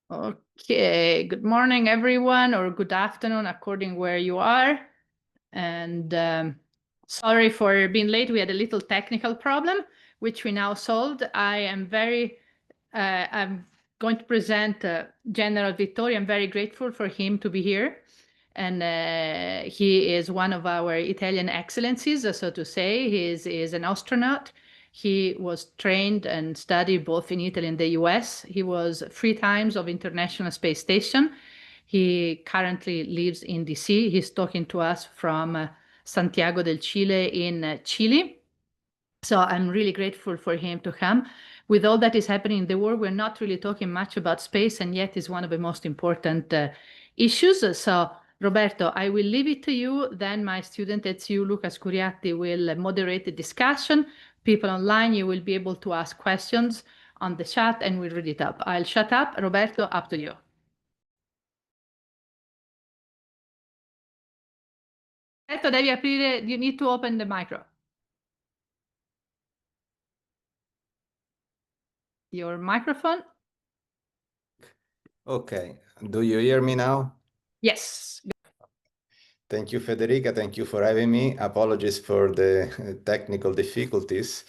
Okay, good morning, everyone, or good afternoon, according where you are. And sorry for being late. We had a little technical problem, which we now solved. I'm going to present General Vittori. I'm very grateful for him to be here. And he is one of our Italian excellencies, so to say. He is an astronaut. He was trained and studied both in Italy and the US. He was 3 times of International Space Station. He currently lives in DC. He's talking to us from Santiago del Chile in Chile. So I'm really grateful for him to come. With all that is happening in the world, we're not really talking much about space, and yet it's one of the most important issues. So Roberto, I will leave it to you. Then my student at you, Lucas Curiatti, will moderate the discussion. People online, you will be able to ask questions on the chat and we'll read it up. I'll shut up. Roberto, up to you. Roberto, devi aprire, you need to open the micro. Your microphone. Okay, do you hear me now? Yes. Thank you, Federica. Thank you for having me. Apologies for the technical difficulties.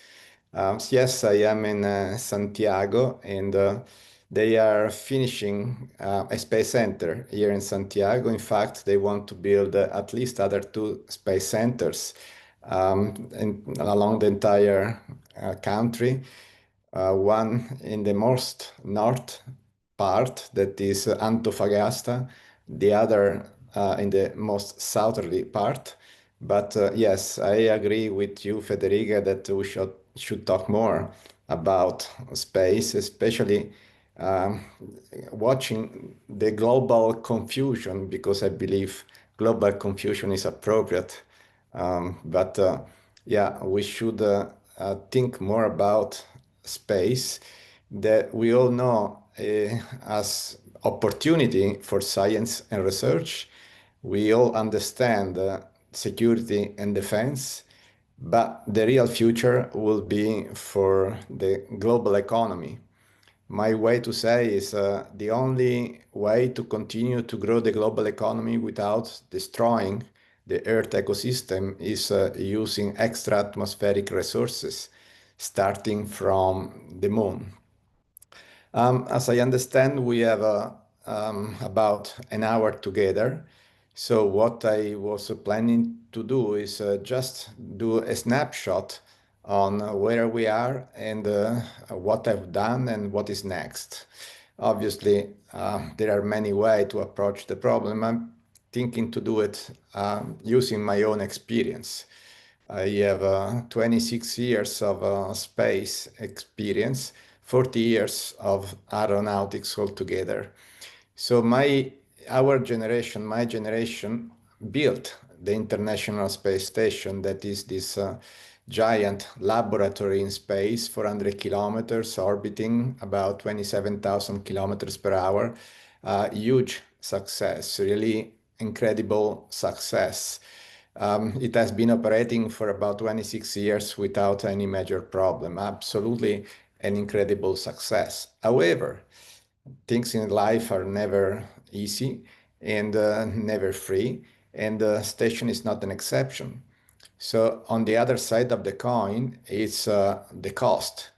Yes, I am in Santiago, and they are finishing a space center here in Santiago. In fact, they want to build at least other 2 space centers along the entire country. One in the most north part, that is Antofagasta, the other in the most southerly part. But yes, I agree with you, Federica, that we should talk more about space, especially watching the global confusion, because I believe global confusion is appropriate. But yeah, we should think more about space that we all know as opportunity for science and research. We all understand security and defense, but the real future will be for the global economy. My way to say is the only way to continue to grow the global economy without destroying the Earth ecosystem is using extra atmospheric resources, starting from the moon. As I understand, we have about an hour together. So what I was planning to do is just do a snapshot on where we are and what I've done and what is next. Obviously, there are many ways to approach the problem. I'm thinking to do it using my own experience. I have 26 years of space experience, 40 years of aeronautics altogether. So our generation, my generation, built the International Space Station, that is this giant laboratory in space, 400 kilometers, orbiting about 27,000 kilometers per hour. Huge success, really incredible success. It has been operating for about 26 years without any major problem. Absolutely an incredible success. However, things in life are never easy and never free, and the station is not an exception. So on the other side of the coin is the cost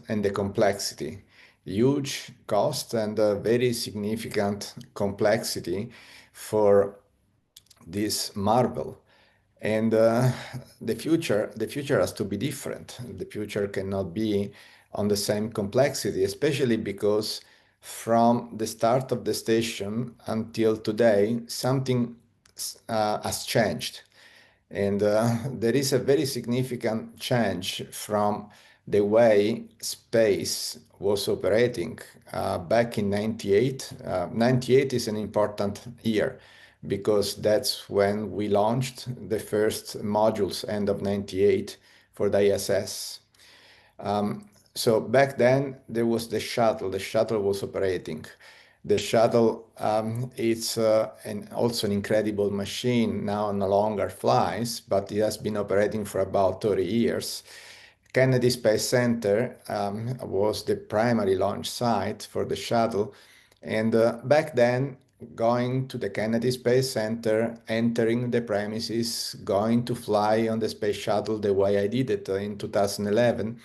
and the complexity. Huge cost and very significant complexity for this marvel. And the future has to be different. The future cannot be on the same complexity, especially because from the start of the station until today, something has changed. And there is a very significant change from the way space was operating back in 98. 98 is an important year because that's when we launched the first modules, end of 98, for the ISS. So back then there was the shuttle was operating. The shuttle, it's also an incredible machine, now no longer flies, but it has been operating for about 30 years. Kennedy Space Center was the primary launch site for the shuttle. And back then, going to the Kennedy Space Center, entering the premises, going to fly on the space shuttle the way I did it in 2011,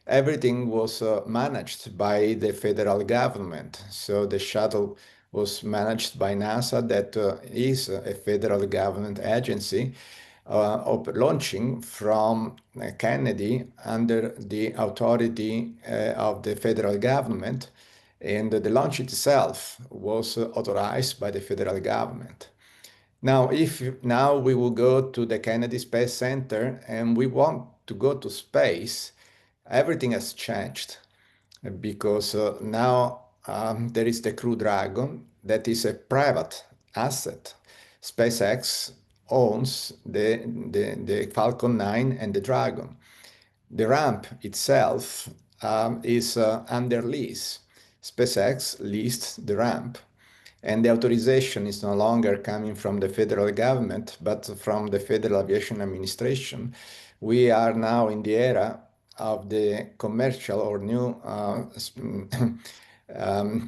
everything was managed by the federal government. So the shuttle was managed by NASA, that is a federal government agency, launching from Kennedy under the authority of the federal government. And the launch itself was authorized by the federal government. Now, if now we will go to the Kennedy Space Center and we want to go to space, everything has changed because now there is the Crew Dragon that is a private asset. SpaceX owns the Falcon 9 and the Dragon. The ramp itself is under lease. SpaceX leased the ramp, and the authorization is no longer coming from the federal government, but from the Federal Aviation Administration. We are now in the era of the commercial or new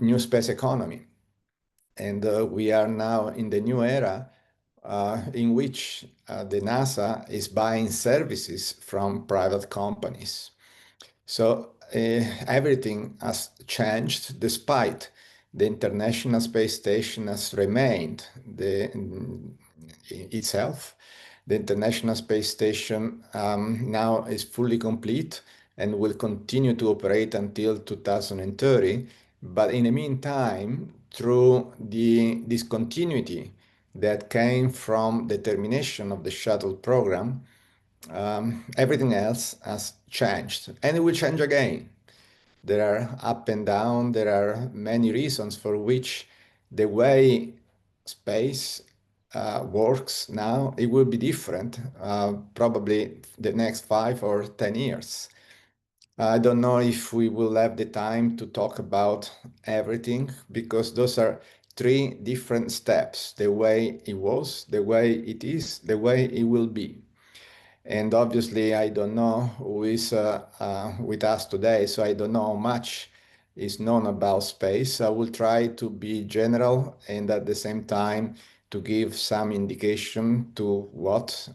new space economy. And we are now in the new era in which the NASA is buying services from private companies. So everything has changed, despite the International Space Station has remained itself. The International Space Station now is fully complete and will continue to operate until 2030. But in the meantime, through the discontinuity that came from the termination of the shuttle program, everything else has changed, and it will change again. There are up and down, there are many reasons for which the way space works now, it will be different, probably the next 5 or 10 years. I don't know if we will have the time to talk about everything, because those are 3 different steps: the way it was, the way it is, the way it will be. And obviously, I don't know who is with us today, so I don't know how much is known about space. I will try to be general and at the same time to give some indication to what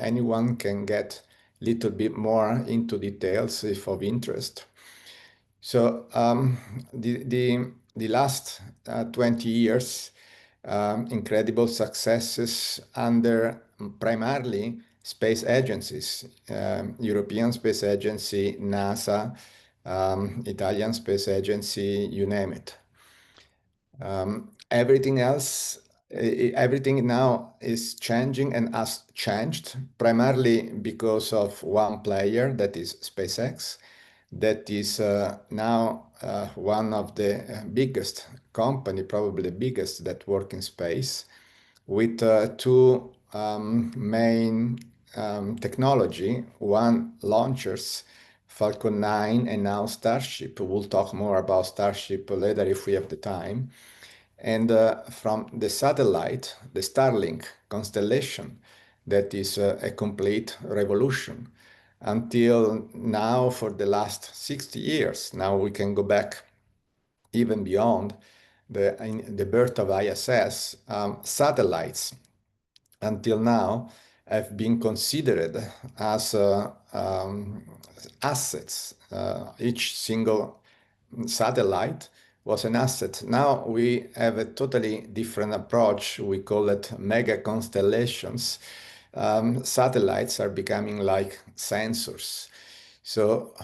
anyone can get a little bit more into details if of interest. So the last 20 years, incredible successes under primarily space agencies, European Space Agency, NASA, Italian Space Agency, you name it. Everything else, everything now is changing and has changed primarily because of one player, that is SpaceX, that is now one of the biggest company, probably the biggest that work in space, with 2 main technology, one launchers, Falcon 9 and now Starship. We'll talk more about Starship later if we have the time. And from the satellite, the Starlink constellation, that is a complete revolution. Until now, for the last 60 years, now we can go back even beyond the birth of ISS, satellites until now have been considered as assets. Each single satellite was an asset. Now we have a totally different approach. We call it mega constellations. Satellites are becoming like sensors. So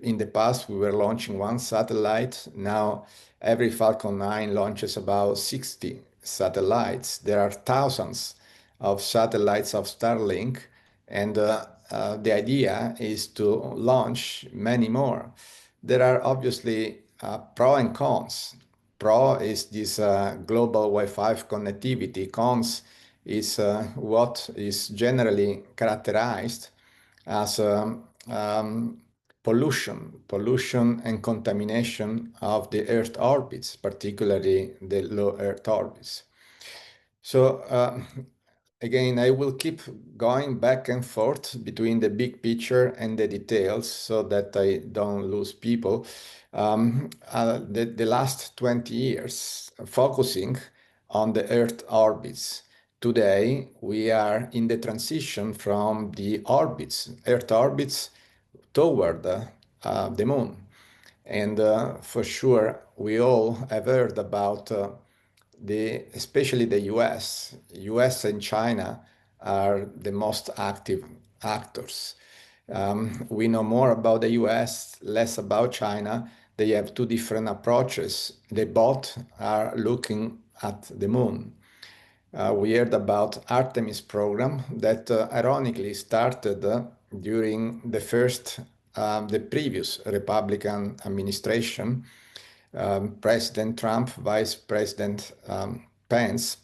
in the past, we were launching one satellite. Now every Falcon 9 launches about 60 satellites. There are thousands of satellites of Starlink, and the idea is to launch many more. There are obviously pro and cons. Pro is this global Wi-Fi connectivity. Cons is what is generally characterized as pollution and contamination of the Earth orbits, particularly the low Earth orbits. So again, I will keep going back and forth between the big picture and the details so that I don't lose people. The last 20 years, focusing on the Earth orbits. Today, we are in the transition from the orbits, Earth orbits, toward the moon. And for sure, we all have heard about especially the US. US and China are the most active actors. We know more about the US, less about China. They have two different approaches. They both are looking at the moon. We heard about Artemis program that ironically started during the previous Republican administration. President Trump, Vice President Pence,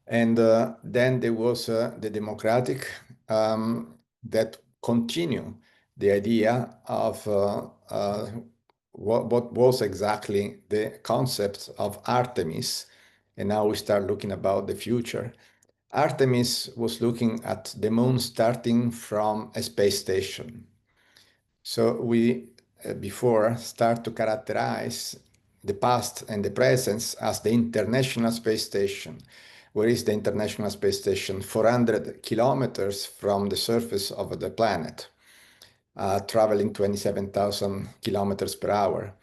and then there was the Democratic that continue the idea of what was exactly the concept of Artemis, and now we start looking about the future. Artemis was looking at the moon starting from a space station. So we before start to characterize the past and the present as the International Space Station. Where is the International Space Station? 400 kilometers from the surface of the planet, traveling 27,000 kilometers per hour.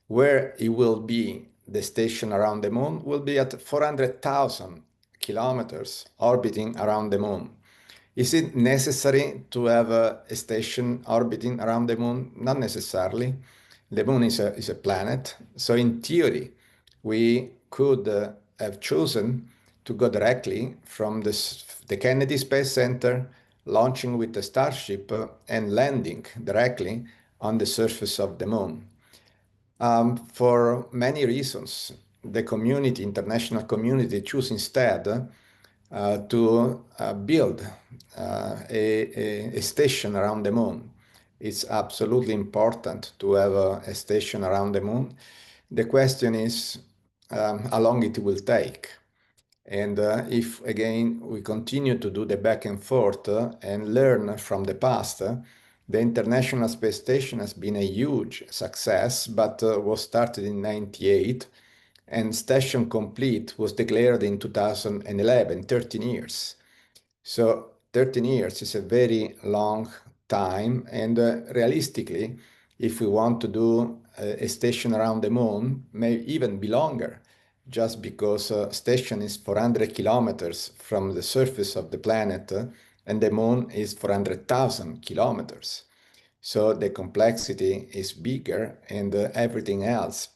Where it will be, the station around the moon will be at 400,000 kilometers orbiting around the moon. Is it necessary to have a station orbiting around the moon? Not necessarily. The moon is a planet. So in theory, we could have chosen to go directly from the Kennedy Space Center, launching with the Starship and landing directly on the surface of the moon. For many reasons, the community, international community, choose instead to build a station around the moon. It's absolutely important to have a station around the moon. The question is how long it will take. And if, again, we continue to do the back and forth and learn from the past, the International Space Station has been a huge success, but was started in 1998, and Station Complete was declared in 2011, 13 years. So 13 years is a very long time, and realistically, if we want to do a station around the moon, may even be longer, just because station is 400 kilometers from the surface of the planet, and the moon is 400,000 kilometers. So the complexity is bigger, and everything else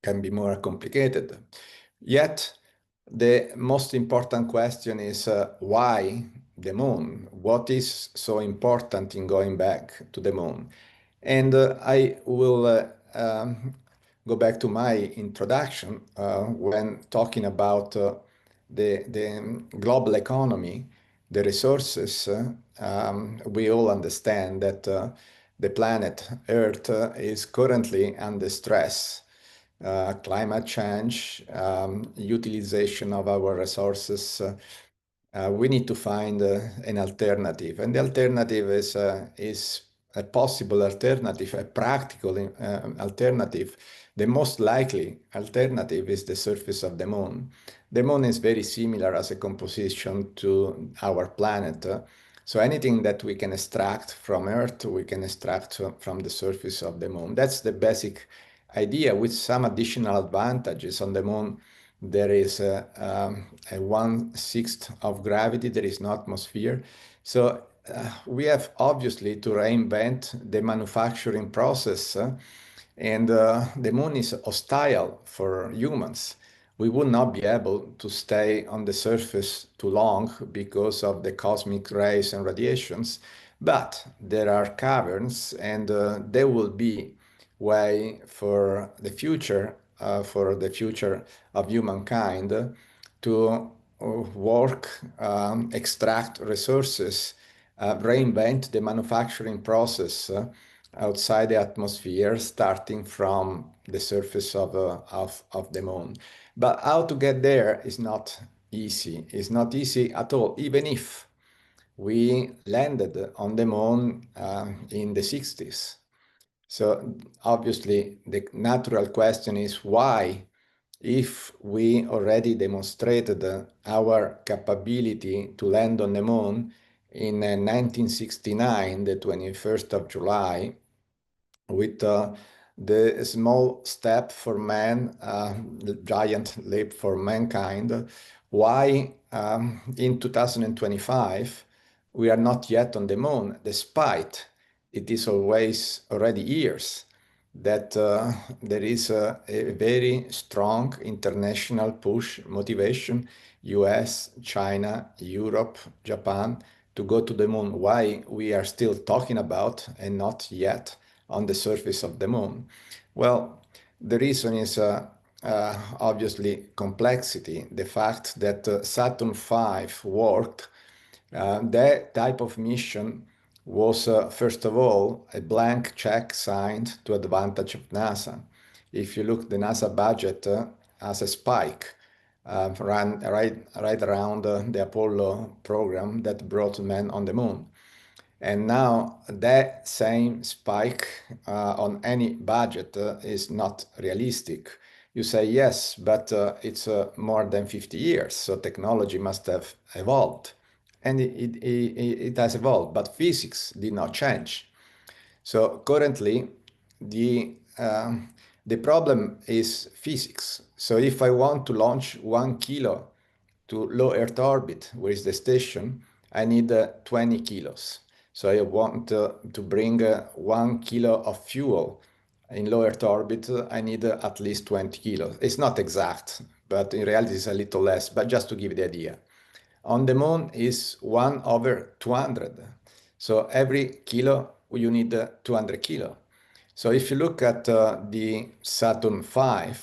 can be more complicated. Yet, the most important question is why the moon? What is so important in going back to the moon? And I will go back to my introduction when talking about the global economy, the resources. We all understand that the planet Earth is currently under stress. Climate change, utilization of our resources. We need to find an alternative, and the alternative is a possible alternative, a practical alternative. The most likely alternative is the surface of the moon. The moon is very similar as a composition to our planet. So anything that we can extract from Earth, we can extract from the surface of the moon. That's the basic idea, with some additional advantages. On the moon, there is a 1/6 of gravity, there is no atmosphere. So we have obviously to reinvent the manufacturing process, and the moon is hostile for humans. We would not be able to stay on the surface too long because of the cosmic rays and radiations, but there are caverns, and there will be way for the future of humankind to work, extract resources, reinvent the manufacturing process outside the atmosphere, starting from the surface of the moon. But how to get there is not easy. It's not easy at all, even if we landed on the moon in the 60s. So obviously, the natural question is why, if we already demonstrated our capability to land on the moon in 1969, the 21st of July, with the small step for man, the giant leap for mankind, why in 2025 we are not yet on the moon, despite it is always already years that there is a very strong international push, motivation, US, China, Europe, Japan, to go to the moon. Why we are still talking about and not yet on the surface of the moon? Well, the reason is obviously complexity. The fact that Saturn V worked, that type of mission was, first of all, a blank check signed to advantage of NASA. If you look, the NASA budget has a spike ran right around the Apollo program that brought men on the moon. And now that same spike on any budget is not realistic. You say yes, but it's more than 50 years, so technology must have evolved. And it has evolved, but physics did not change. So currently, the problem is physics. So if I want to launch 1 kilo to low Earth orbit, where is the station, I need 20 kilos. So I want to bring 1 kilo of fuel in low Earth orbit, I need at least 20 kilos. It's not exact, but in reality it's a little less, but just to give you the idea. On the moon is 1 over 200. So every kilo you need 200 kilo. So if you look at the Saturn V,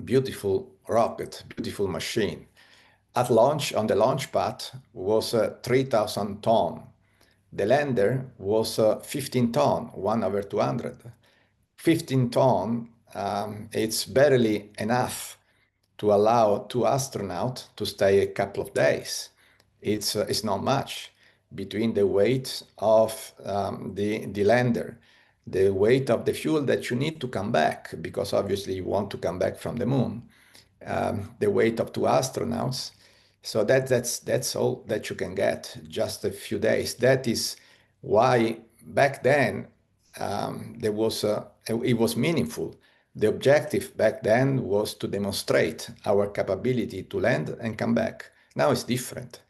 beautiful rocket, beautiful machine. At launch, on the launch pad, was 3,000 ton. The lander was 15 ton, 1 over 200. 15 ton, it's barely enough to allow two astronauts to stay a couple of days. It's not much between the weight of the lander, the weight of the fuel that you need to come back, because obviously you want to come back from the moon, the weight of two astronauts. So that's all that you can get, just a few days. That is why back then it was meaningful. The objective back then was to demonstrate our capability to land and come back. Now it's different.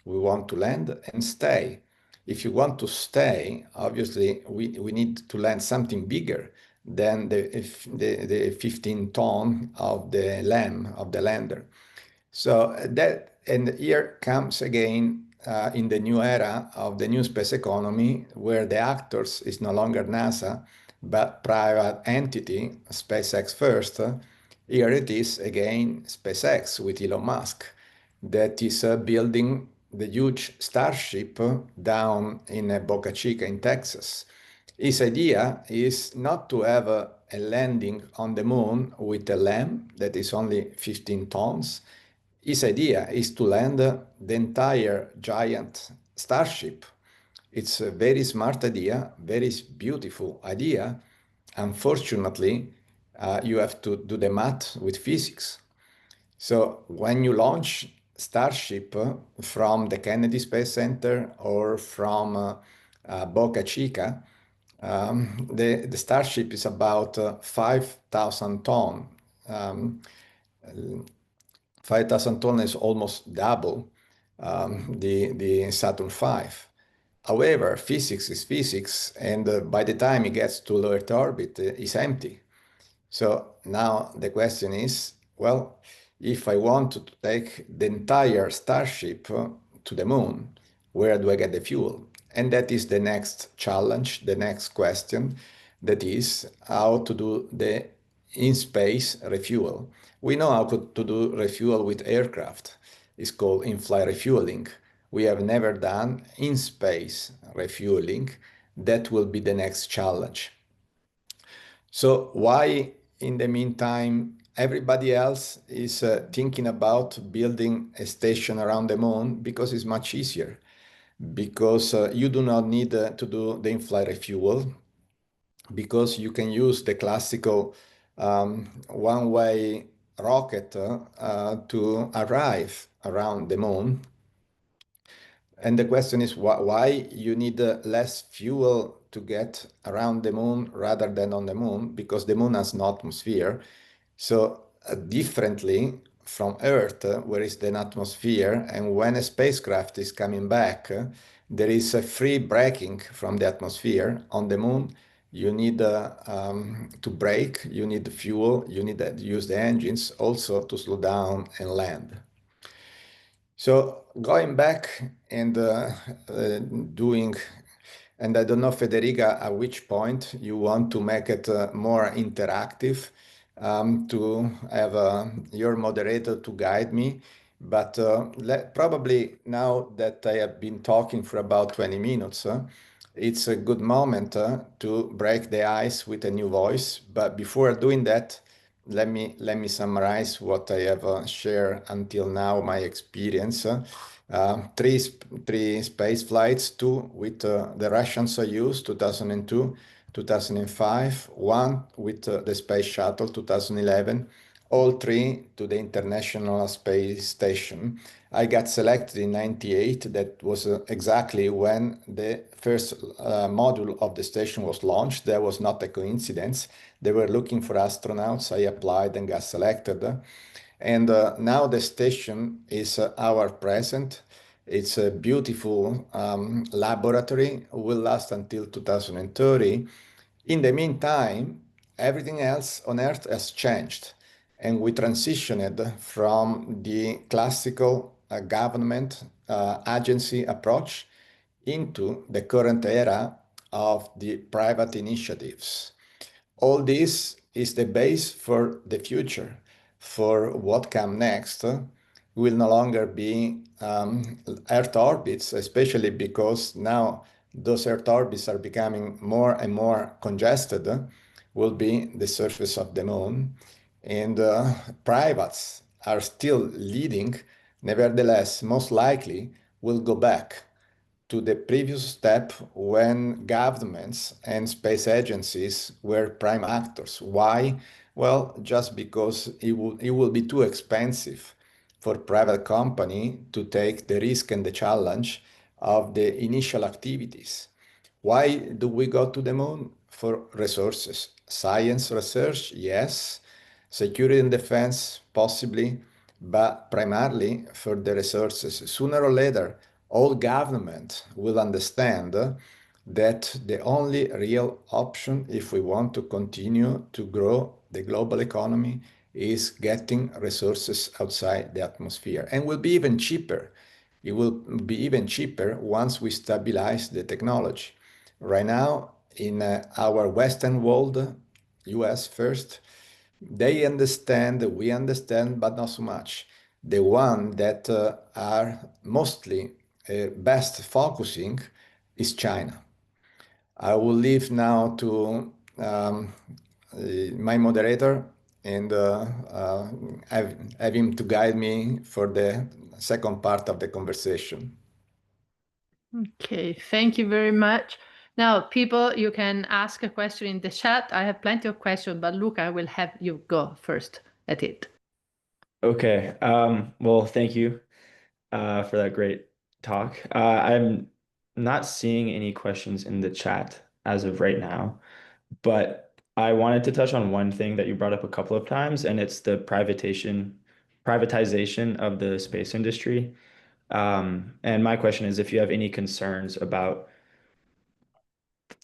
We want to land and stay. If you want to stay, obviously we need to land something bigger than the 15 ton of the LAM, of the lander. So that, and here comes again in the new era of the new space economy, where the actors is no longer NASA, but private entity, SpaceX first. Here it is again, SpaceX with Elon Musk, that is building the huge Starship down in Boca Chica in Texas. His idea is not to have a landing on the moon with a LEM that is only 15 tons. His idea is to land the entire giant Starship. It's a very smart idea, very beautiful idea. Unfortunately, you have to do the math with physics. So when you launch Starship from the Kennedy Space Center or from Boca Chica, the Starship is about 5,000 ton. 5,000 ton is almost double the Saturn V. However, physics is physics, and by the time it gets to low Earth orbit, it's empty. So now the question is, well, if I want to take the entire Starship to the moon, where do I get the fuel? And that is the next challenge, the next question, that is how to do the in-space refuel. We know how to do refuel with aircraft. It's called in-flight refueling. We have never done in-space refueling. That will be the next challenge. So why, in the meantime, everybody else is thinking about building a station around the moon because it's much easier, because you do not need to do the in-flight refuel, because you can use the classical one-way rocket to arrive around the moon. And the question is why you need less fuel to get around the moon rather than on the moon, because the moon has no atmosphere. So differently from Earth, where is an atmosphere, and when a spacecraft is coming back, there is a free braking from the atmosphere. On the moon, you need to brake, you need fuel, you need to use the engines also to slow down and land. So going back and doing, and I don't know, Federica, at which point you want to make it more interactive, to have your moderator to guide me. But probably now that I have been talking for about 20 minutes, it's a good moment to break the ice with a new voice. But before doing that, let me summarize what I have shared until now, my experience. Three space flights, two with the Russian Soyuz 2002, 2005, one with the Space Shuttle 2011, all three to the International Space Station. I got selected in 98. That was exactly when the first module of the station was launched. That was not a coincidence. They were looking for astronauts. I applied and got selected. And now the station is our present. It's a beautiful laboratory, will last until 2030. In the meantime, everything else on Earth has changed, and we transitioned from the classical government agency approach into the current era of the private initiatives. All this is the base for the future, for what comes next. Will no longer be Earth orbits, especially because now those Earth orbits are becoming more and more congested, will be the surface of the moon. And privates are still leading. Nevertheless, most likely will go back to the previous step when governments and space agencies were prime actors. Why? Well, just because it will be too expensive for private company to take the risk and the challenge of the initial activities. Why do we go to the moon? For resources. Science research, yes. Security and defense, possibly, but primarily for the resources. Sooner or later, all government will understand that the only real option, if we want to continue to grow the global economy, is getting resources outside the atmosphere, and will be even cheaper. It will be even cheaper once we stabilize the technology. Right now, in our Western world, US first, they understand, we understand, but not so much. The one that are mostly best focusing is China. I will leave now to my moderator and have him to guide me for the second part of the conversation. Okay, thank you very much. Now, people, you can ask a question in the chat. I have plenty of questions, but Luca, I will have you go first at it. Okay. Well, thank you for that great talk. I'm not seeing any questions in the chat as of right now, but I wanted to touch on one thing that you brought up a couple of times, and it's the privatization of the space industry. And my question is if you have any concerns about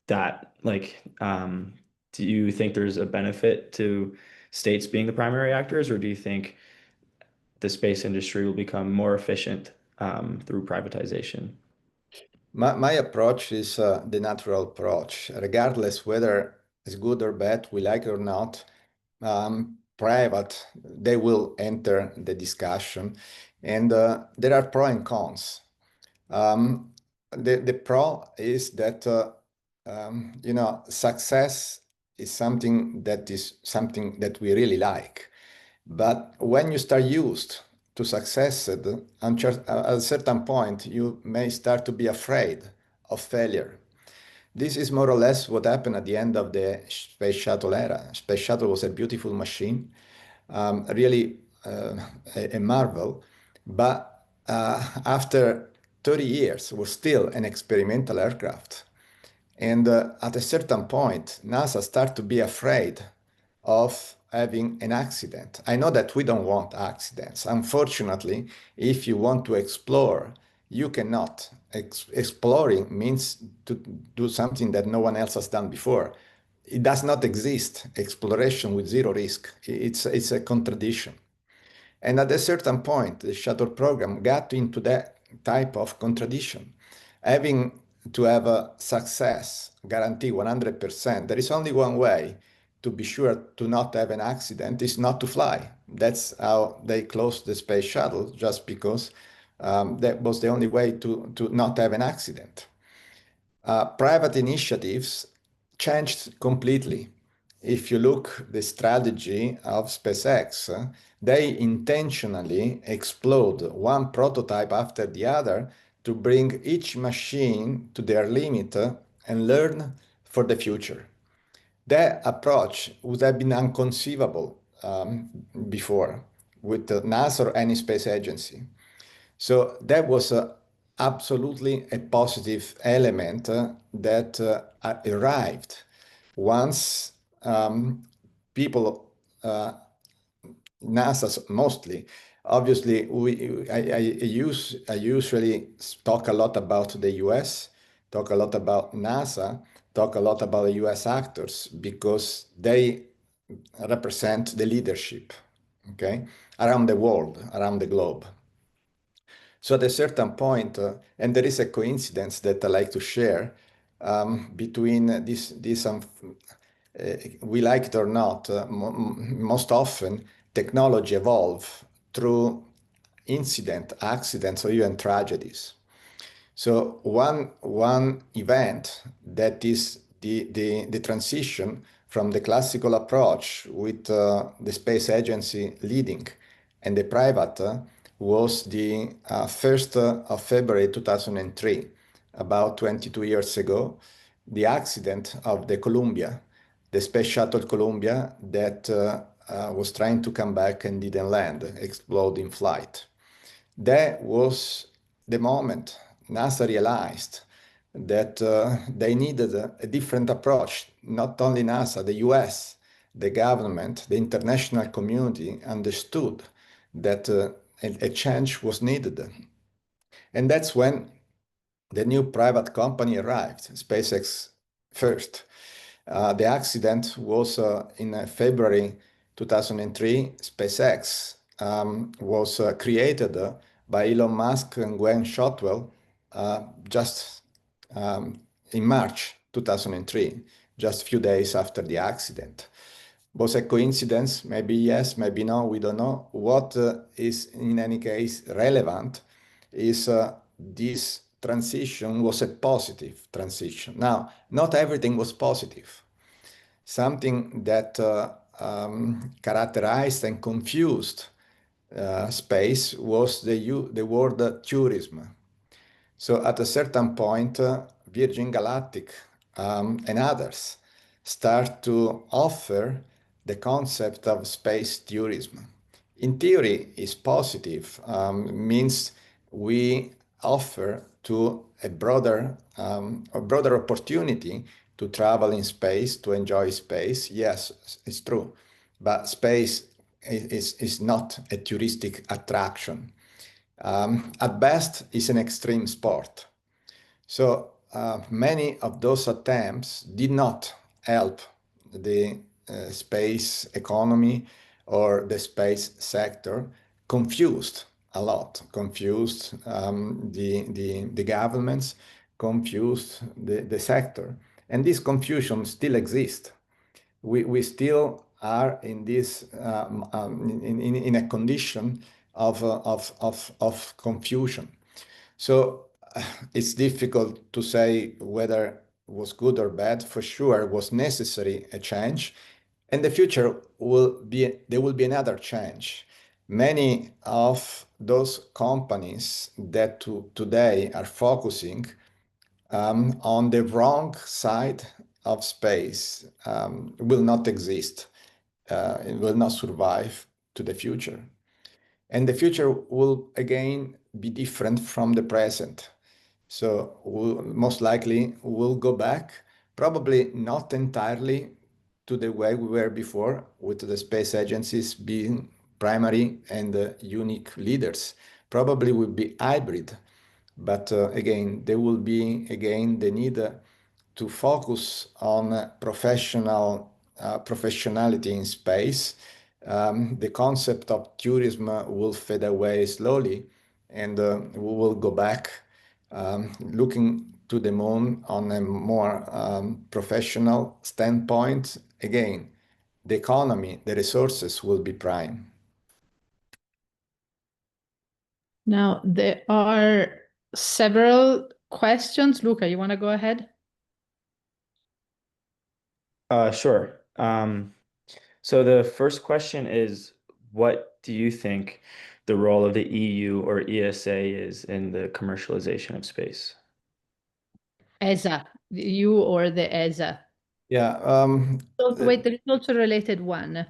that, like, do you think there's a benefit to states being the primary actors, or do you think the space industry will become more efficient through privatization? My approach is the natural approach, regardless whether it's good or bad, we like it or not. Private, they will enter the discussion, and there are pros and cons. The pro is that success is something that we really like. But when you start used to success, at a certain point, you may start to be afraid of failure. This is more or less what happened at the end of the space shuttle era. Space shuttle was a beautiful machine, really a marvel, but after 30 years, it was still an experimental aircraft. And at a certain point, NASA started to be afraid of having an accident. I know that we don't want accidents. Unfortunately, if you want to explore, you cannot. Exploring means to do something that no one else has done before. It does not exist, exploration with zero risk. It's a contradiction. And at a certain point, the shuttle program got into that type of contradiction. Having to have a success guarantee 100%, there is only one way to be sure to not have an accident is not to fly. That's how they closed the space shuttle, just because that was the only way to not have an accident. Private initiatives changed completely. If you look the strategy of SpaceX, they intentionally explode one prototype after the other to bring each machine to their limit and learn for the future. That approach would have been unconceivable before with NASA or any space agency. So that was absolutely a positive element that arrived once people, NASA mostly, obviously, I usually talk a lot about the US, talk a lot about NASA, talk a lot about the US actors because they represent the leadership, okay, around the world, around the globe. So at a certain point, and there is a coincidence that I like to share between we like it or not, most often technology evolve through incident, accidents, or even tragedies. So one event that is the transition from the classical approach with the space agency leading and the private was the 1st of February 2003, about 22 years ago, the accident of the Columbia, the space shuttle Columbia that was trying to come back and didn't land, explode in flight. That was the moment NASA realized that they needed a different approach. Not only NASA, the US, the government, the international community understood that a change was needed. And that's when the new private company arrived, SpaceX first. The accident was in February 2003. SpaceX was created by Elon Musk and Gwen Shotwell just in March 2003, just a few days after the accident. Was a coincidence? Maybe yes, maybe no, we don't know. What is in any case relevant is this transition was a positive transition. Now, not everything was positive. Something that characterized and confused space was the word tourism. So at a certain point, Virgin Galactic and others start to offer the concept of space tourism. In theory, is positive, means we offer to a broader opportunity to travel in space, to enjoy space. Yes, it's true, but space is not a touristic attraction. At best, it's an extreme sport. So many of those attempts did not help the space economy or the space sector, confused a lot, confused the governments, confused the sector. And this confusion still exists. We still are in this in a condition of confusion. So it's difficult to say whether it was good or bad. For sure, it was necessary a change. And the future there will be another change. Many of those companies that today are focusing on the wrong side of space will not exist. It will not survive to the future. And the future will again be different from the present. So most likely we'll go back, probably not entirely to the way we were before, with the space agencies being primary and unique leaders. Probably will be hybrid, but again, there will be again the need to focus on professionality in space. The concept of tourism will fade away slowly, and we will go back looking to the moon on a more professional standpoint. Again, the economy, the resources will be prime. Now, there are several questions. Luca, you want to go ahead? Sure. So the first question is, what do you think the role of the EU or ESA is in the commercialization of space? ESA, you or the ESA? Yeah. Wait, there is also a related one.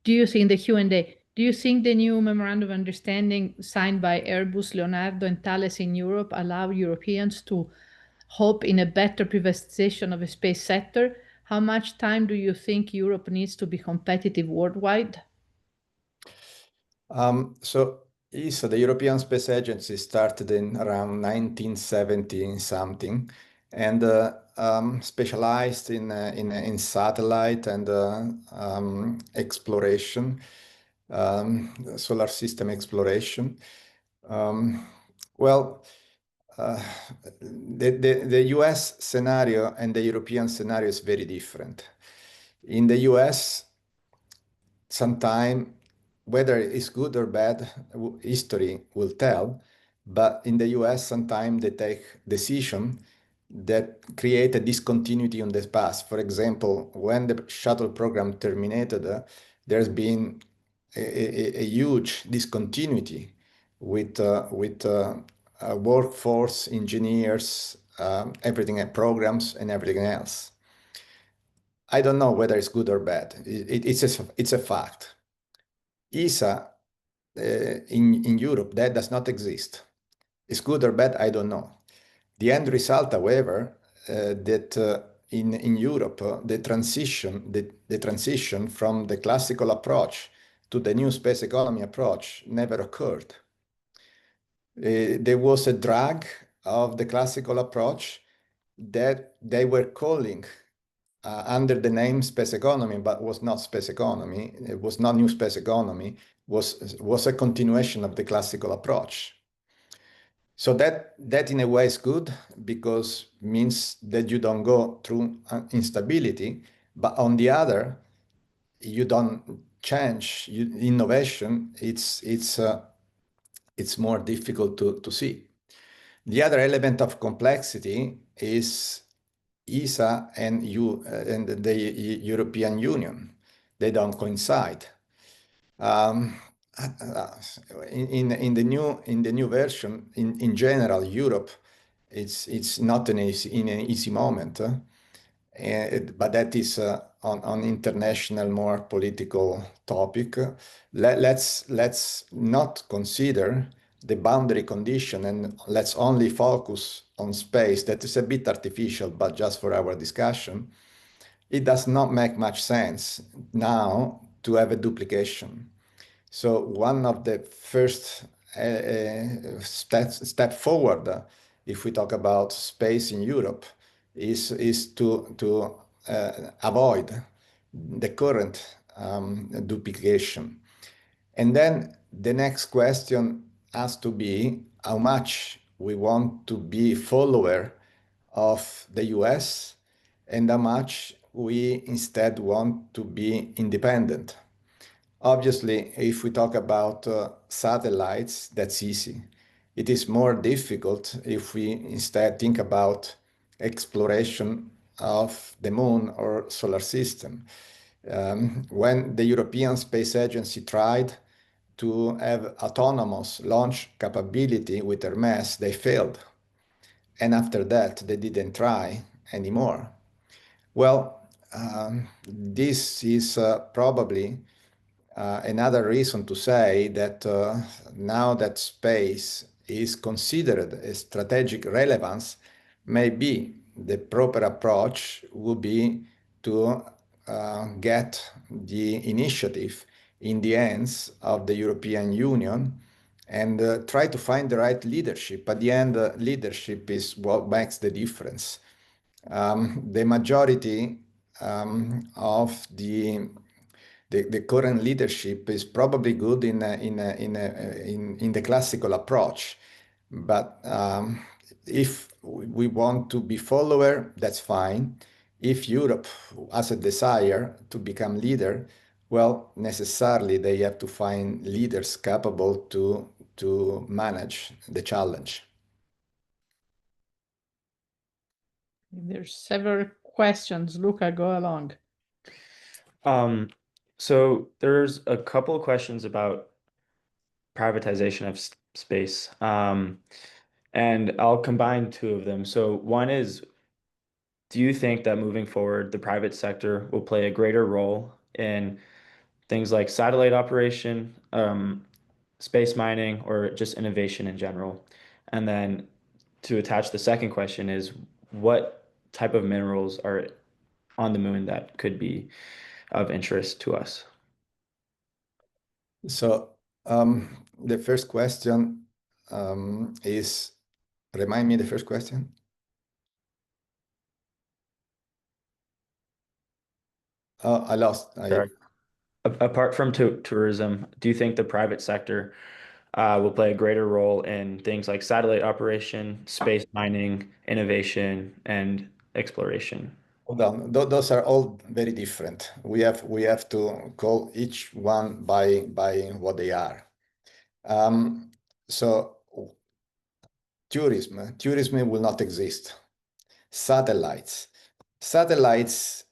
Do you think the Q&A, do you think the new memorandum of understanding signed by Airbus, Leonardo, and Thales in Europe allow Europeans to hope in a better privatization of the space sector? How much time do you think Europe needs to be competitive worldwide? So ESA, the European Space Agency, started in around 1970 something, and specialized in satellite and exploration, solar system exploration. Well, the US scenario and the European scenario is very different. In the US, sometime, whether it's good or bad, history will tell. But in the US, sometimes they take decisions that create a discontinuity on the past. For example, when the shuttle program terminated, there's been a huge discontinuity with workforce, engineers, everything, programs, and everything else. I don't know whether it's good or bad. It's a fact. ESA in Europe, that does not exist. It's good or bad, I don't know. The end result, however, that in Europe, the transition from the classical approach to the new space economy approach never occurred. There was a drag of the classical approach that they were calling under the name space economy, but was not space economy. It was not new space economy. Was a continuation of the classical approach. So that in a way is good because means that you don't go through instability, but on the other, you don't change innovation. It's more difficult to see. The other element of complexity is ESA and the European Union. They don't coincide. In the new version, in general, Europe, it's not in an easy moment, but that is on international, more political topic. Let's not consider the boundary condition and let's only focus on space. That is a bit artificial, but just for our discussion, it does not make much sense now to have a duplication. So one of the first step forward, if we talk about space in Europe, is to avoid the current duplication. And then the next question has to be how much we want to be follower of the US and how much we instead want to be independent. Obviously, if we talk about satellites, that's easy. It is more difficult if we instead think about exploration of the moon or solar system. When the European Space Agency tried to have autonomous launch capability with Hermes, they failed. And after that, they didn't try anymore. Well, this is probably another reason to say that now that space is considered a strategic relevance, maybe the proper approach would be to get the initiative in the hands of the European Union and try to find the right leadership. At the end, leadership is what makes the difference. The majority of the current leadership is probably good in the classical approach, but if we want to be follower, that's fine. If Europe has a desire to become leader, well, necessarily they have to find leaders capable to manage the challenge. There's several questions. Luca, go along. So there's a couple of questions about privatization of space. And I'll combine two of them. So one is, do you think that moving forward, the private sector will play a greater role in things like satellite operation, space mining, or just innovation in general? And then to attach the second question is, what type of minerals are on the moon that could be of interest to us? So the first question is, remind me the first question. Oh, I lost. Sure. Apart from tourism, do you think the private sector will play a greater role in things like satellite operation, space mining, innovation, and exploration? Hold on. Those are all very different. We have to call each one by what they are. So tourism will not exist. Satellites. Satellites,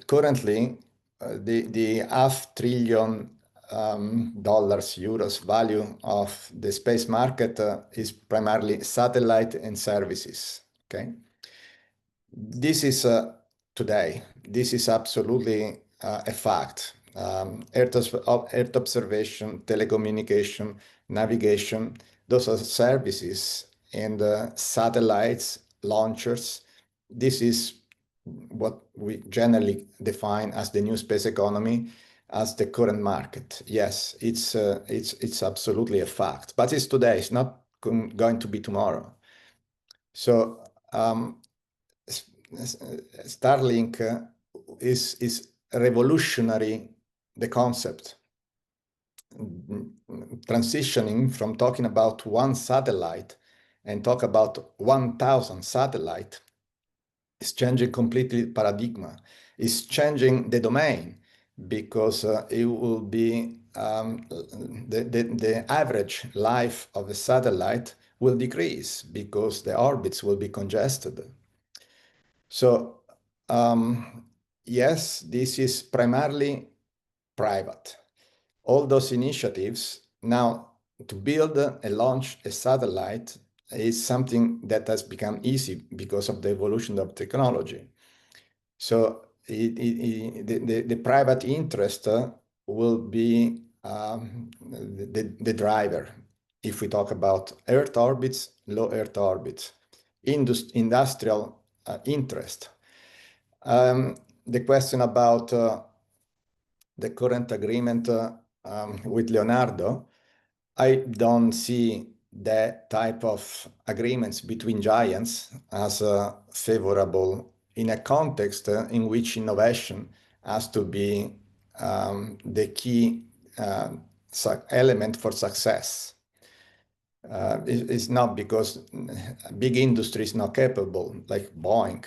currently, the $500 billion euros value of the space market is primarily satellite and services. Okay, this is today. This is absolutely a fact. Earth observation, telecommunication, navigation, those are services, and satellites, launchers. This is what we generally define as the new space economy, as the current market. Yes, it's absolutely a fact, but it's today. It's not going to be tomorrow. So Starlink is revolutionary, the concept. Transitioning from talking about one satellite and talk about 1,000 satellite is changing completely paradigm. It's changing the domain because it will be the average life of a satellite will decrease because the orbits will be congested. So yes, this is primarily private. All those initiatives now to build and launch a satellite is something that has become easy because of the evolution of technology. So the private interest will be the driver if we talk about Earth orbits, low Earth orbits, industrial interest. The question about the current agreement with Leonardo, I don't see that type of agreements between giants as favorable in a context in which innovation has to be the key element for success. It's not because big industry is not capable, like Boeing,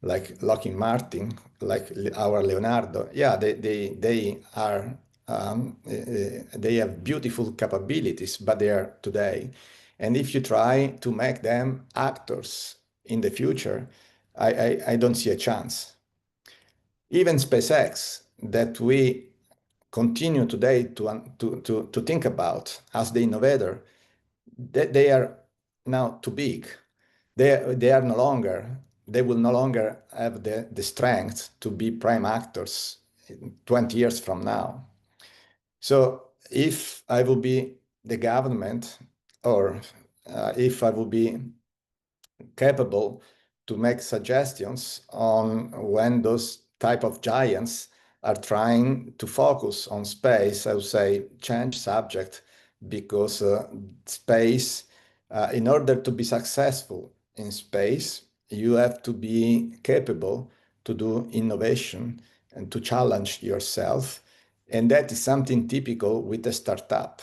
like Lockheed Martin, like our Leonardo. Yeah, they are they have beautiful capabilities, but they are today. And if you try to make them actors in the future, I don't see a chance. Even SpaceX, that we continue today to think about as the innovator, they are now too big. They are no longer, they will no longer have the strength to be prime actors 20 years from now. So if I will be the government, or if I will be capable to make suggestions on when those type of giants are trying to focus on space, I would say change subject, because space, in order to be successful in space, you have to be capable to do innovation and to challenge yourself. And that is something typical with a startup.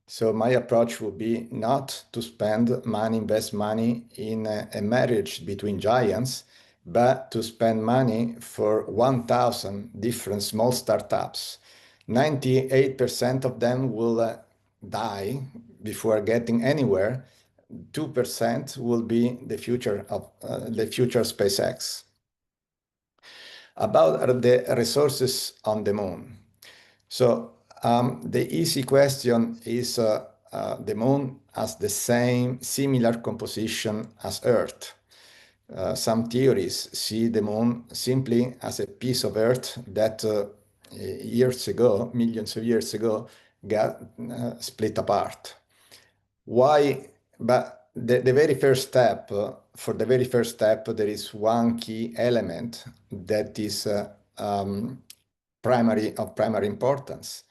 So my approach would be not to spend money, invest money in a marriage between giants, but to spend money for 1,000 different small startups. 98% of them will die before getting anywhere. 2% will be the future of SpaceX. About the resources on the moon. So the easy question is the moon has the same similar composition as Earth. Some theories see the moon simply as a piece of Earth that years ago, millions of years ago, got split apart. Why? But the very first step, for the very first step, there is one key element that is of primary importance.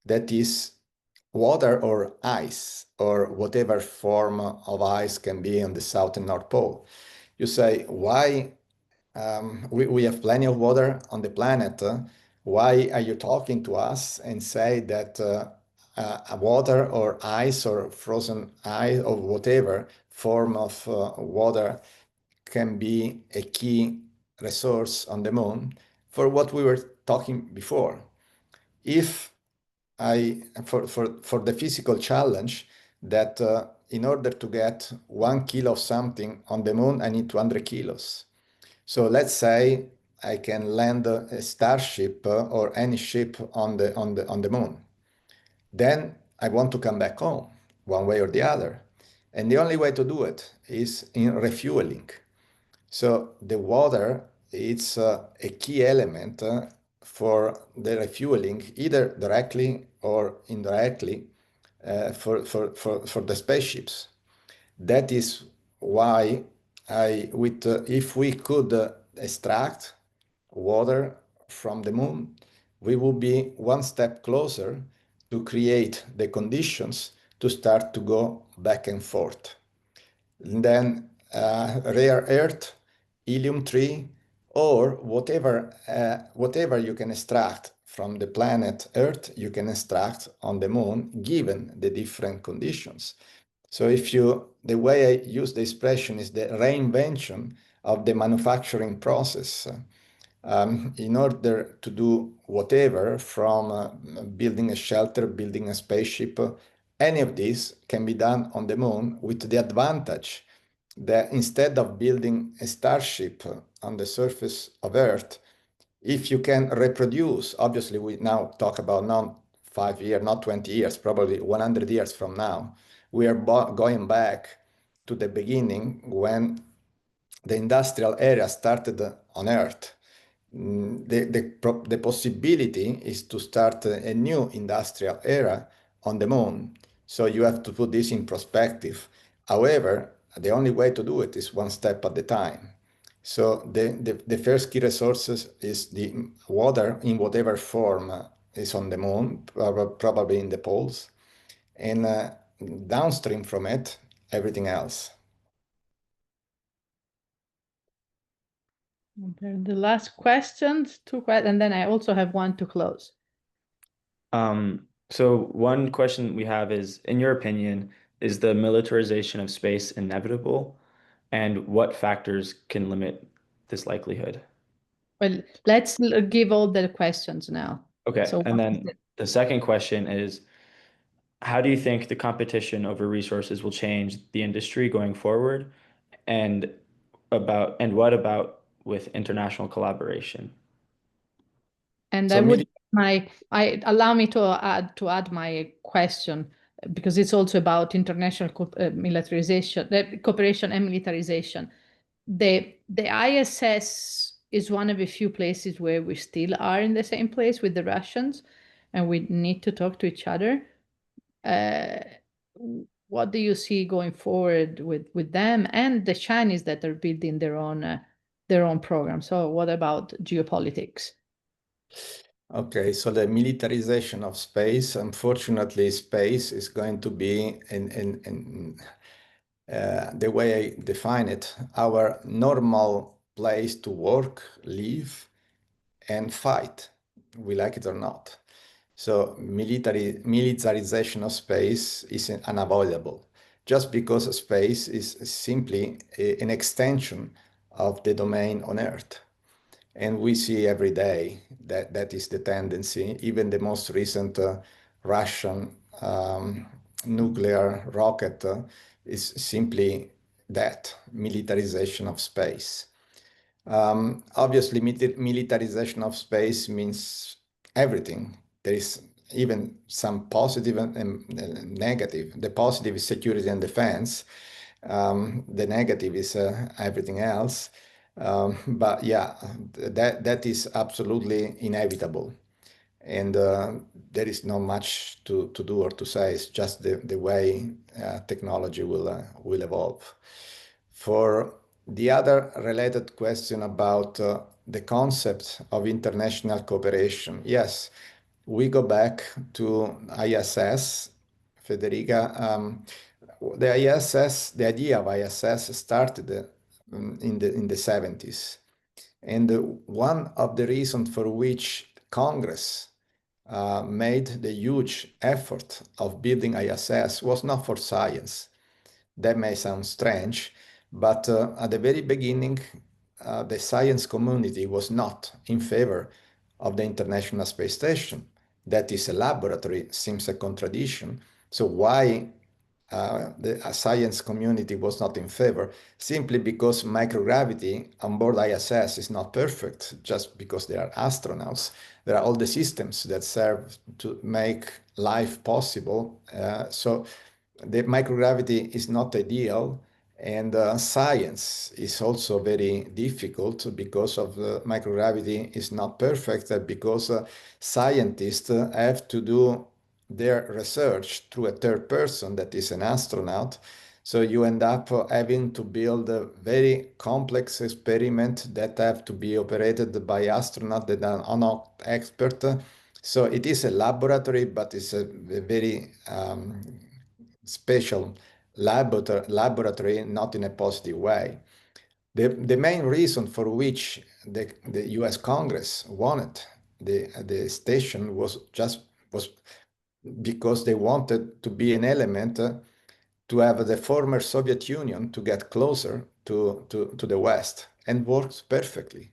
That is water or ice, or whatever form of ice can be on the South and North Pole. You say, why? We have plenty of water on the planet. Why are you talking to us and say that water or ice or frozen ice or whatever form of water can be a key resource on the moon? For what we were talking before, if for the physical challenge, that in order to get 1 kilo of something on the moon, I need 200 kilos. So let's say I can land a starship or any ship on the moon. Then I want to come back home, one way or the other. And the only way to do it is in refueling. So the water is a key element for the refueling, either directly or indirectly, for the spaceships. That is why if we could extract water from the moon, we would be one step closer to create the conditions to start to go back and forth. And then rare earth, helium-3, or whatever you can extract from the planet Earth, you can extract on the moon, given the different conditions. So the way I use the expression is the reinvention of the manufacturing process. In order to do whatever, from building a shelter, building a spaceship, any of this can be done on the moon, with the advantage that instead of building a starship on the surface of Earth, if you can reproduce, obviously we now talk about not 5 years, not 20 years, probably 100 years from now, we are going back to the beginning when the industrial era started on Earth. The possibility is to start a new industrial era on the moon. So you have to put this in perspective. However, the only way to do it is one step at a time. So the first key resources is the water in whatever form is on the moon, probably in the poles, and downstream from it, everything else. Okay, the last questions, and then I also have one to close. So one question we have is, in your opinion, is the militarization of space inevitable? And what factors can limit this likelihood? Well, let's give all the questions now. Okay, So and what is then it? the second question is, how do you think the competition over resources will change the industry going forward? And what about with international collaboration? And So I would allow me to add my question, because it's also about international militarization, cooperation and militarization. The ISS is one of the few places where we still are in the same place with the Russians, and we need to talk to each other. What do you see going forward with them and the Chinese that are building their own program? So what about geopolitics? Okay, so the militarization of space, unfortunately, space is going to be, in the way I define it, our normal place to work, live, and fight, we like it or not. So militarization of space is unavoidable, just because space is simply an extension of the domain on Earth. And we see every day that that is the tendency. Even the most recent Russian nuclear rocket is simply that, militarization of space. Obviously, militarization of space means everything. There is even some positive and negative. The positive is security and defense. The negative is everything else. But yeah, that is absolutely inevitable. And there is not much to do or to say. It's just the way technology will evolve. For the other related question about the concept of international cooperation, yes, we go back to ISS, Federica. The ISS, the idea of ISS started in the 70s. And one of the reasons for which Congress made the huge effort of building ISS was not for science. That may sound strange, but at the very beginning, the science community was not in favor of the International Space Station. That is a laboratory, seems a contradiction. So why the science community was not in favor? Simply because microgravity on board ISS is not perfect, just because there are astronauts. There are all the systems that serve to make life possible. So the microgravity is not ideal, and science is also very difficult because of microgravity is not perfect, because scientists have to do their research through a third person that is an astronaut. So you end up having to build a very complex experiment that have to be operated by astronauts that are not expert. So it is a laboratory, but it's a very special laboratory, not in a positive way. The main reason for which the US Congress wanted the station was because they wanted to be an element to have the former Soviet Union to get closer to the West, and works perfectly.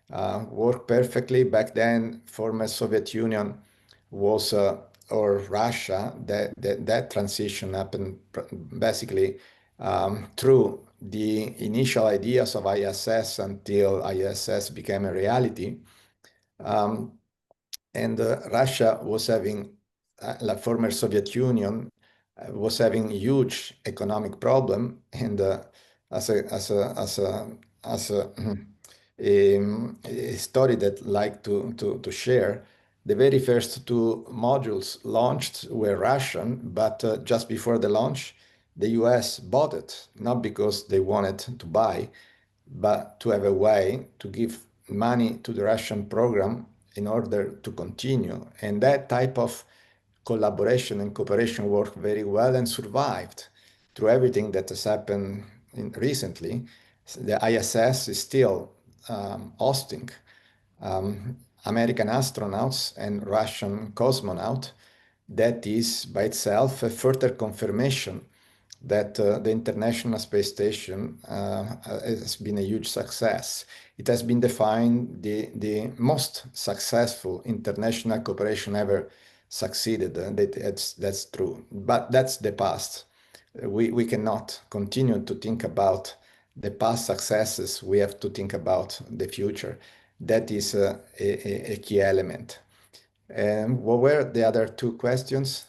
Worked perfectly. Back then, former Soviet Union was, or Russia, that transition happened basically through the initial ideas of ISS until ISS became a reality. And Russia was having, like former Soviet Union, was having huge economic problem, and as a story that I like to share, the very first two modules launched were Russian, but just before the launch, the US bought it, not because they wanted to buy, but to have a way to give money to the Russian program in order to continue. And that type of collaboration and cooperation worked very well and survived through everything that has happened recently. The ISS is still hosting American astronauts and Russian cosmonauts. That is by itself a further confirmation that the International Space Station has been a huge success. It has been defined the most successful international cooperation ever succeeded. That's true, but that's the past. We cannot continue to think about the past successes. We have to think about the future. that is a key element. And what were the other two questions?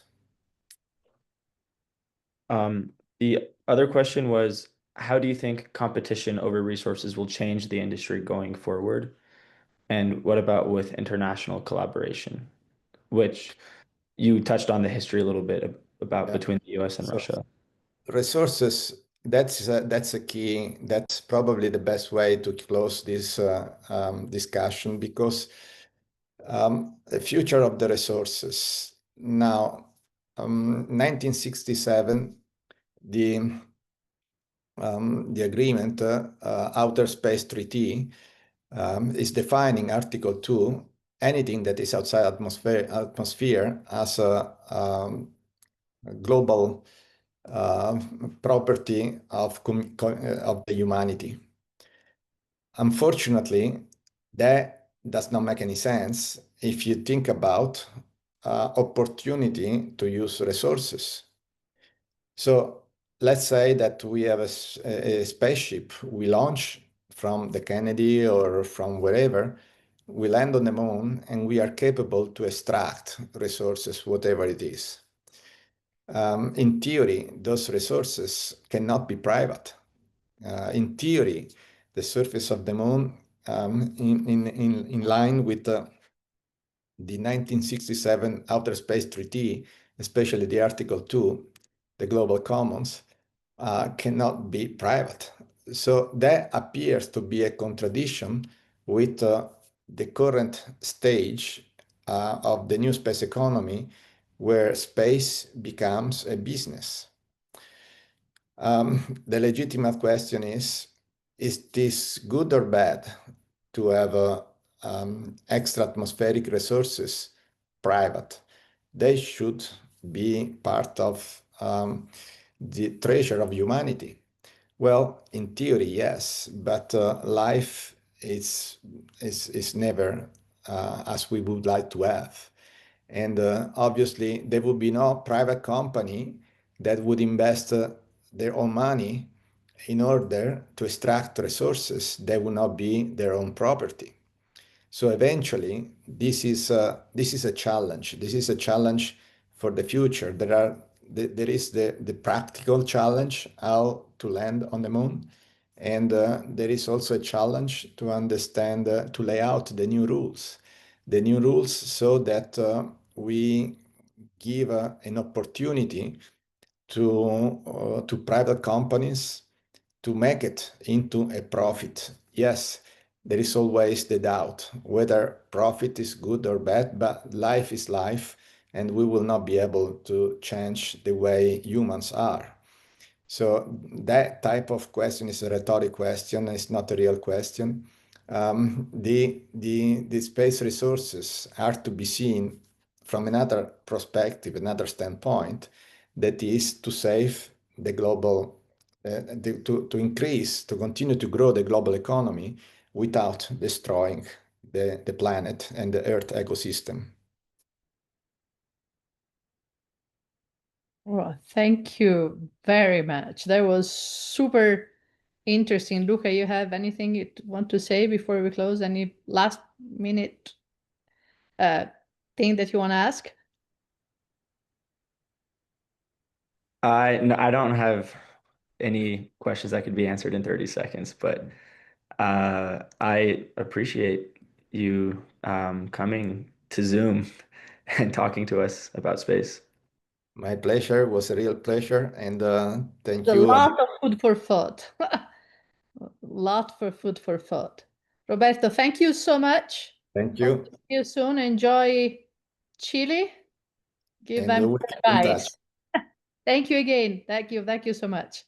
The other question was, how do you think competition over resources will change the industry going forward? And what about with international collaboration, which you touched on the history a little bit about between the US and So Russia. resources, that's a key. That's probably the best way to close this discussion, because the future of the resources. Now, 1967, the agreement, Outer Space Treaty, is defining Article 2, anything that is outside atmosphere as a global property of the humanity. Unfortunately, that does not make any sense if you think about opportunity to use resources. So let's say that we have a spaceship, we launch from the Kennedy or from wherever, we land on the moon, and we are capable to extract resources, whatever it is. In theory, those resources cannot be private. In theory, the surface of the moon, in line with the 1967 Outer Space Treaty, especially the Article 2, the Global Commons, cannot be private. So that appears to be a contradiction with the current stage of the new space economy, where space becomes a business. The legitimate question is this good or bad to have extra atmospheric resources private? They should be part of the treasure of humanity. Well, in theory, yes, but life is never as we would like to have. And obviously, there would be no private company that would invest their own money in order to extract resources that would not be their own property. So eventually, this is a challenge. This is a challenge for the future. There is the practical challenge, how to land on the moon, and there is also a challenge to understand, to lay out the new rules. The new rules so that we give an opportunity to private companies to make it into a profit. Yes, there is always the doubt whether profit is good or bad, but life is life, and we will not be able to change the way humans are. So that type of question is a rhetoric question. It's not a real question. The space resources are to be seen from another perspective, another standpoint, that is to save the global, to increase, to continue to grow the global economy without destroying the planet and the Earth ecosystem. Well, thank you very much. That was super interesting. Luca, you have anything you want to say before we close? Any last minute thing that you want to ask? I don't have any questions that could be answered in 30 seconds, but I appreciate you coming to Zoom and talking to us about space. My pleasure, was a real pleasure, and thank A you. lot of food for thought. Lot for food for thought. Roberto, thank you so much. Thank you. See you soon. Enjoy Chile. Give And them we'll keep in touch. advice. Thank you again. Thank you so much.